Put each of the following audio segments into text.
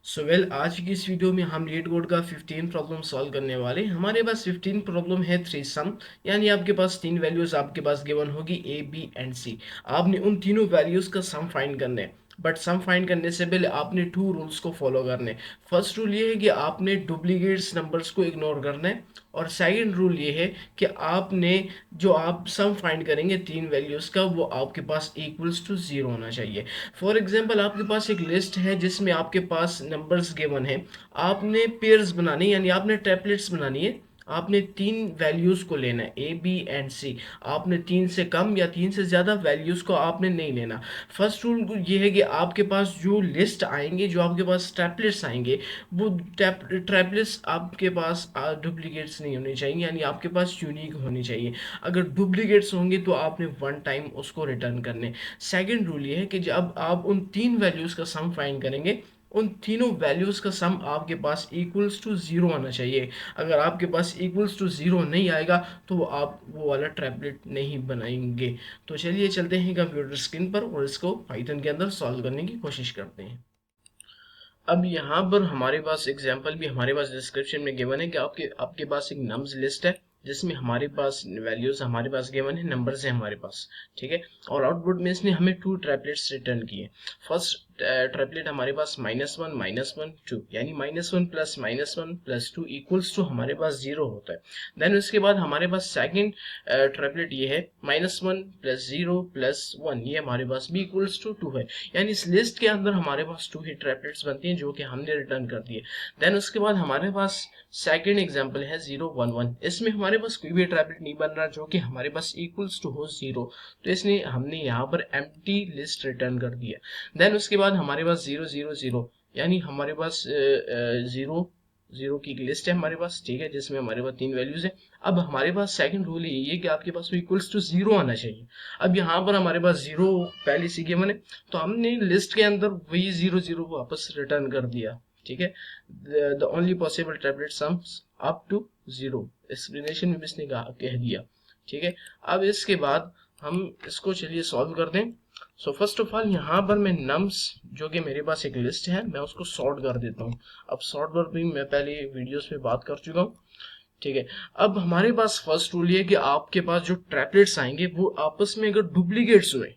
आज की इस वीडियो में हम लीड कोड का 15 प्रॉब्लम सॉल्व करने वाले हैं। हमारे पास 15 प्रॉब्लम है थ्री सम, यानी आपके पास तीन वैल्यूज आपके पास गिवन होगी ए बी एंड सी। आपने उन तीनों वैल्यूज का सम फाइंड करना है, बट सम फाइंड करने से पहले आपने टू रूल्स को फॉलो करने हैं। फर्स्ट रूल ये है कि आपने डुप्लीकेट्स नंबर्स को इग्नोर करना है, और सेकंड रूल ये है कि आपने जो आप सम फाइंड करेंगे तीन वैल्यूज का, वो आपके पास इक्वल्स टू जीरो होना चाहिए। फॉर एग्जांपल आपके पास एक लिस्ट है जिसमें आपके पास नंबर्स गिवन है। आपने पेयर्स बनानी, यानी आपने ट्रिपलेट्स बनानी है। आपने तीन वैल्यूज को लेना है, ए बी एंड सी। आपने तीन से कम या तीन से ज्यादा वैल्यूज को आपने नहीं लेना। फर्स्ट रूल ये है कि आपके पास जो लिस्ट आएंगे, जो आपके पास ट्रिपलेट्स आएंगे, वो ट्रिपलेट्स आपके पास डुप्लीकेट्स नहीं होने चाहिए, यानी आपके पास यूनिक होनी चाहिए। अगर डुप्लीकेट्स होंगे तो आपने वन टाइम उसको रिटर्न करने। सेकंड रूल ये है कि जब आप उन तीन वैल्यूज का सम फाइंड करेंगे, उन तीनों वैल्यूज का सम आपके पास इक्वल्स टू जीरो आना चाहिए। अगर आपके पास इक्वल्स टू जीरो नहीं आएगा तो आप वो वाला ट्रैपलेट नहीं बनाएंगे। तो चलिए चलते हैं कंप्यूटर स्क्रीन पर और इसको पाइथन के अंदर सॉल्व करने की कोशिश करते हैं। अब यहाँ पर हमारे पास एग्जाम्पल भी हमारे पास डिस्क्रिप्शन में गिवन है कि आपके आपके पास एक नम्स लिस्ट है जिसमें हमारे पास वैल्यूज हमारे पास गिवन है, नंबर्स है हमारे पास। ठीक है, और आउटपुट में इसने हमें टू ट्रिपलेट्स रिटर्न किए। फर्स्ट ट्रिपलेट हमारे पास -1 -1 2, यानी -1 प्लस टू इक्वल्स टू हमारे पास जीरो होता है। देन उसके बाद हमारे पास सेकंड ट्रिपलेट ये है -1 +0 +1, ये हमारे पास भी इक्वल्स टू 2 है। यानी इस लिस्ट के अंदर हमारे पास टू ही ट्रिपलेट्स बनती हैं जो कि हमने रिटर्न कर दिए। देन उसके बाद हमारे पास सेकंड एग्जांपल है 0 1 1। इसमें हमारे पास कोई भी ट्रिपलेट नहीं बन रहा जो कि हमारे पास इक्वल्स टू हो जीरो, तो इसलिए हमने यहाँ पर एम्प्टी लिस्ट रिटर्न कर दिया। देन उसके बाद हमारे पास 0 0 0, यानी हमारे पास जीरो जीरो की एक लिस्ट है हमारे पास। ठीक है, जिसमें हमारे पास तीन वैल्यूज है। अब हमारे पास सेकंड रूल ये है कि आपके पास इक्वल्स टू जीरो आना चाहिए। अब यहाँ पर हमारे पास जीरो पहले से गिवन है, तो हमने लिस्ट के अंदर वही 0 0 वापस रिटर्न कर दिया। ठीक है, the only possible triplet sums up to zero, explanation में भी इसने कह दिया। ठीक है, अब इसके बाद हम इसको चलिए सॉल्व कर दें। सो फर्स्ट ऑफ ऑल यहाँ पर मैं नम्स, जो कि मेरे पास एक लिस्ट है, मैं उसको सॉर्ट कर देता हूँ। अब सॉर्ट पर भी मैं पहले वीडियोस में बात कर चुका हूँ। ठीक है, अब हमारे पास फर्स्ट रूल ये है कि आपके पास जो ट्रिपलेट्स आएंगे वो आपस में अगर डुप्लीकेट्स हुए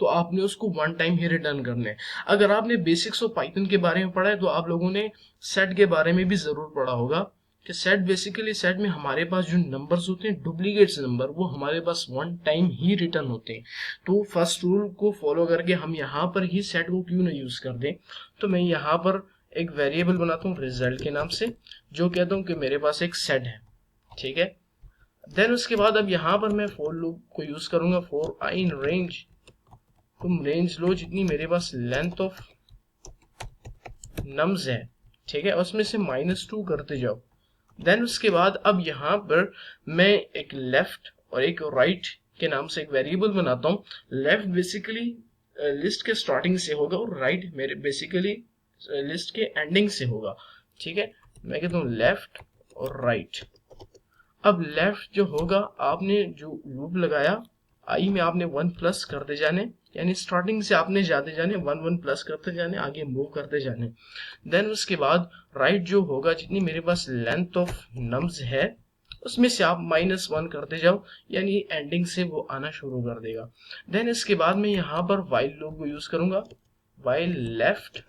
तो आपने उसको वन टाइम ही रिटर्न करने हैं। अगर आपने बेसिक्स ऑफ पाइथन के बारे में पढ़ा है तो आप लोगों ने सेट के बारे में भी जरूर पढ़ा होगा कि सेट बेसिकली, सेट में हमारे पास जो नंबर्स होते हैं डुप्लीकेट्स नंबर, वो हमारे पास वन टाइम ही रिटर्न होते हैं। तो फर्स्ट रूल को फॉलो करके हम यहाँ पर ही सेट को क्यों ना यूज कर दें। तो मैं यहाँ पर एक वेरिएबल बनाता हूँ रिजल्ट के नाम से, जो कहता हूँ कि मेरे पास एक सेट है। ठीक है, देन उसके बाद अब यहाँ पर मैं फॉर लूप को यूज करूंगा। फॉर आई इन रेंज, तुम रेंज लो जितनी मेरे पास लेंथ ऑफ नम्स है। ठीक है, उसमें से -2 करते जाओ। देन उसके बाद अब यहाँ पर मैं एक लेफ्ट और एक राइट के नाम से एक वेरिएबल बनाता हूँ। लेफ्ट बेसिकली लिस्ट के स्टार्टिंग से होगा और राइट मेरे बेसिकली लिस्ट के एंडिंग से होगा। ठीक है, मैं कहता हूँ लेफ्ट और राइट। अब लेफ्ट जो होगा, आपने जो लूप लगाया आई में आपने 1 प्लस करते जाने, यानी स्टार्टिंग से आपने जाते जाने 1 1 प्लस करते जाने, आगे मूव करते जाने। देन उसके बाद राइट जो होगा, जितनी मेरे पास लेंथ ऑफ नम्स है उसमें से आप -1 करते जाओ, यानी एंडिंग से वो आना शुरू कर देगा। देन इसके बाद मैं यहाँ पर व्हाइल लूप को यूज करूंगा। While left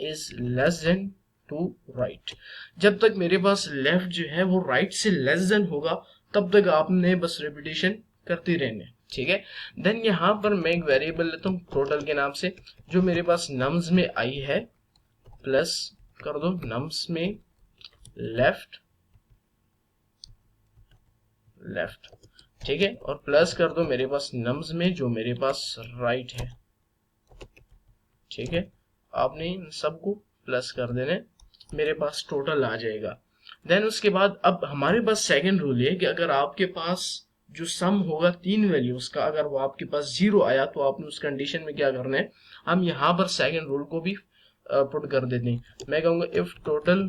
is less than to right, जब तक मेरे पास लेफ्ट जो है वो राइट से लेस देन होगा तब तक आपने बस रिपीटेशन करते रहने। ठीक है, देन यहाँ पर मैं एक वेरिएबल लेता हूँ टोटल के नाम से, जो मेरे पास नम्स में आई है, प्लस कर दो नम्स में लेफ्ट लेफ्ट। ठीक है, और प्लस कर दो मेरे पास नम्स में जो मेरे पास राइट है। ठीक है, आपने इन सबको प्लस कर देने, मेरे पास टोटल आ जाएगा। देन उसके बाद अब हमारे पास सेकंड रूल है कि अगर आपके पास जो सम होगा तीन वैल्यूज का, अगर वो आपके पास जीरो आया तो आपने उस कंडीशन में क्या करना है, हम यहाँ पर सेकंड रूल को भी पुट कर देते हैं। मैं कहूँगा if total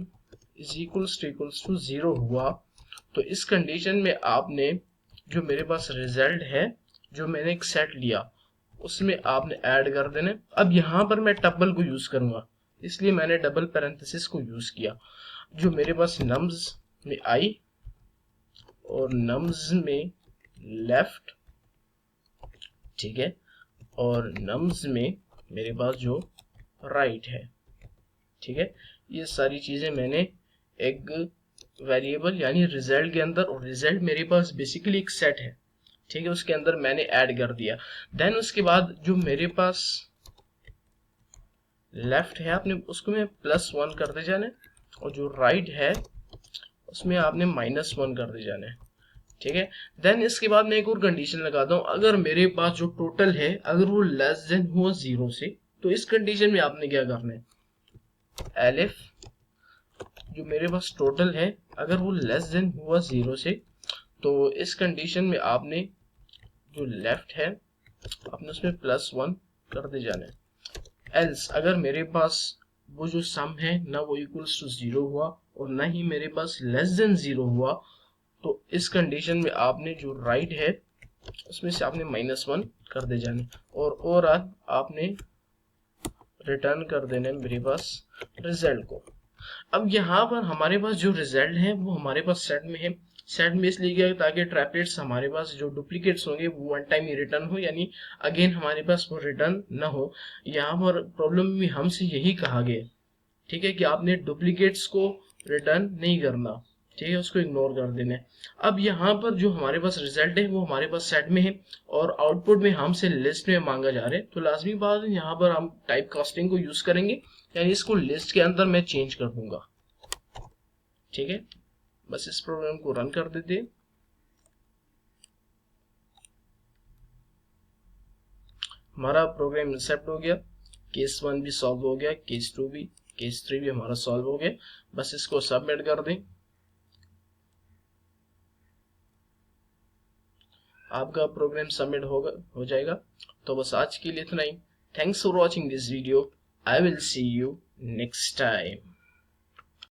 is equals to zero हुआ, तो इस कंडीशन में आपने जो मेरे पास रिजल्ट है, जो मैंने एक सेट लिया, उसमें आपने ऐड कर देने। अब यहाँ पर मैं टपल को यूज करूंगा, इसलिए मैंने डबल पैरेंथेसिस को यूज किया। जो मेरे पास नम्स में आई और नम्स में लेफ्ट, ठीक है, और नम्स में मेरे पास जो राइट है, ठीक है, ये सारी चीजें मैंने एक वेरिएबल यानी रिजल्ट के अंदर, और रिजल्ट मेरे पास बेसिकली एक सेट है, ठीक है, उसके अंदर मैंने ऐड कर दिया। देन उसके बाद जो मेरे पास लेफ्ट है आपने उसको में +1 कर दे जाने, और जो राइट है उसमें आपने -1 कर दे जाने, ठीक है। देन इसके बाद मैं एक और कंडीशन लगाता हूँ, अगर मेरे पास जो टोटल है अगर वो लेस देन हुआ 0 से, तो इस कंडीशन में आपने क्या करना है, एलिफ जो मेरे पास टोटल है अगर वो लेस देन हुआ 0 से, तो इस कंडीशन में आपने जो लेफ्ट है आपने उसमें +1 कर दे जाना है। एल्स अगर मेरे पास वो जो सम है ना वो इक्वल्स टू 0 हुआ और ना ही मेरे पास लेस देन 0 हुआ, तो इस कंडीशन में आपने जो राइट है उसमें से आपने -1 कर दे जाने, और ओवरऑल आपने रिटर्न कर देने मेरे पास रिजल्ट को। अब यहाँ पर हमारे पास जो रिजल्ट है वो हमारे पास सेट में है। सेट में इसलिए गया ताकि ट्राइपलेट्स हमारे पास जो डुप्लीकेट्स होंगे वो वन टाइम ही रिटर्न हो, यानी अगेन हमारे पास वो रिटर्न ना हो। यहाँ पर प्रॉब्लम में हमसे यही कहा गया, ठीक है, कि आपने डुप्लीकेट्स को रिटर्न नहीं करना, ठीक है, उसको इग्नोर कर देना है। अब यहाँ पर जो हमारे पास रिजल्ट है वो हमारे पास सेट में है और आउटपुट में हमसे लिस्ट में मांगा जा रहा है, तो लाजमी बात है यहाँ पर हम टाइप कास्टिंग को यूज करेंगे, यानी इसको लिस्ट के अंदर मैं चेंज कर दूंगा, ठीक है। बस इस प्रोग्राम को रन कर देते हैं। हमारा प्रोग्राम इंसेप्ट हो गया, केस 1 भी सॉल्व हो गया, केस 2 भी, केस 3 भी हमारा सॉल्व हो गया। बस इसको सबमिट कर दें, आपका प्रोग्राम सबमिट हो जाएगा। तो बस आज के लिए इतना ही। Thanks for watching this video. I will see you next time.